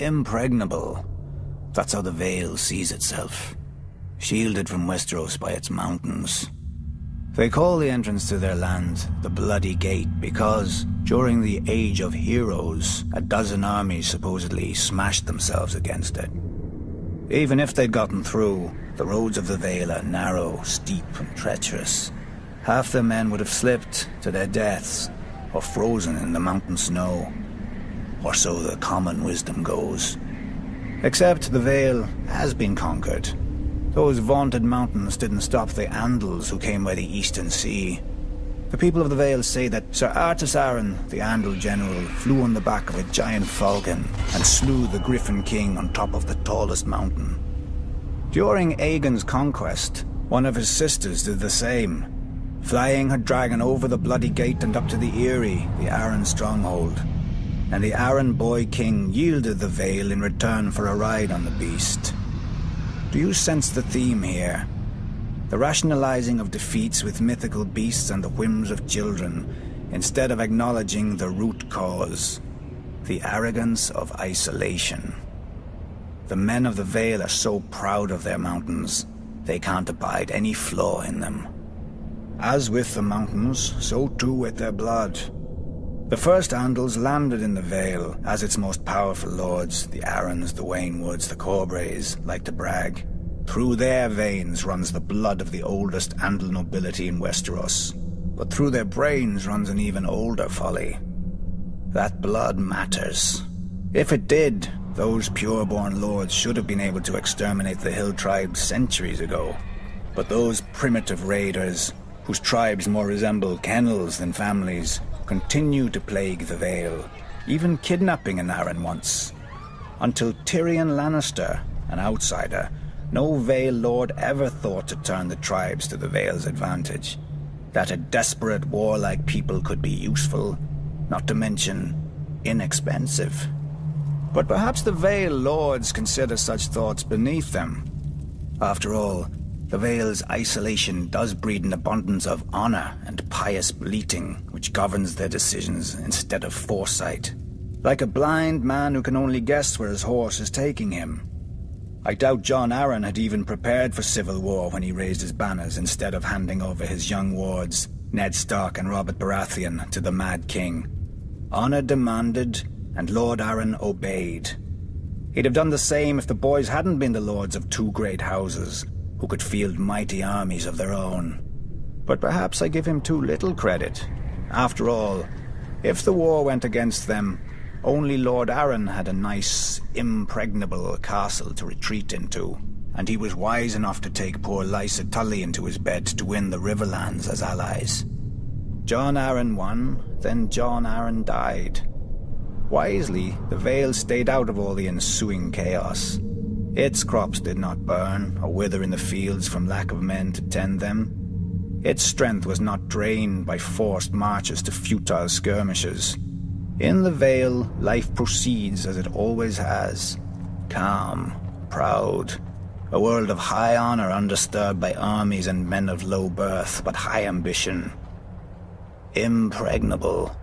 Impregnable. That's how the Vale sees itself. Shielded from Westeros by its mountains. They call the entrance to their land the Bloody Gate because, during the Age of Heroes, a dozen armies supposedly smashed themselves against it. Even if they'd gotten through, the roads of the Vale are narrow, steep, and treacherous. Half their men would have slipped to their deaths, or frozen in the mountain snow. Or so the common wisdom goes. Except the Vale has been conquered. Those vaunted mountains didn't stop the Andals who came by the Eastern Sea. The people of the Vale say that Sir Artus Arryn, the Andal general, flew on the back of a giant falcon and slew the Griffin King on top of the tallest mountain. During Aegon's conquest, one of his sisters did the same, flying her dragon over the Bloody Gate and up to the Eyrie, the Arryn stronghold. And the Arryn boy king yielded the Vale in return for a ride on the beast. Do you sense the theme here? The rationalizing of defeats with mythical beasts and the whims of children, instead of acknowledging the root cause, the arrogance of isolation. The men of the Vale are so proud of their mountains, they can't abide any flaw in them. As with the mountains, so too with their blood. The first Andals landed in the Vale as its most powerful lords, the Arryns, the Waynwoods, the Corbrays, like to brag. Through their veins runs the blood of the oldest Andal nobility in Westeros, but through their brains runs an even older folly. That blood matters. If it did, those pure-born lords should have been able to exterminate the hill tribes centuries ago. But those primitive raiders, whose tribes more resemble kennels than families, continue to plague the Vale, even kidnapping an Arryn once. Until Tyrion Lannister, an outsider, no Vale lord ever thought to turn the tribes to the Vale's advantage. That a desperate, warlike people could be useful, not to mention inexpensive. But perhaps the Vale lords consider such thoughts beneath them. After all, the Vale's isolation does breed an abundance of honor and pious bleating, which governs their decisions instead of foresight. Like a blind man who can only guess where his horse is taking him. I doubt Jon Arryn had even prepared for civil war when he raised his banners instead of handing over his young wards, Ned Stark and Robert Baratheon, to the Mad King. Honor demanded, and Lord Arryn obeyed. He'd have done the same if the boys hadn't been the lords of two great houses, who could field mighty armies of their own. But perhaps I give him too little credit. After all, if the war went against them, only Lord Arryn had a nice, impregnable castle to retreat into, and he was wise enough to take poor Lysa Tully into his bed to win the Riverlands as allies. Jon Arryn won, then Jon Arryn died. Wisely, the Vale stayed out of all the ensuing chaos. Its crops did not burn or wither in the fields from lack of men to tend them. Its strength was not drained by forced marches to futile skirmishes. In the Vale, life proceeds as it always has. Calm, proud. A world of high honor undisturbed by armies and men of low birth, but high ambition. Impregnable.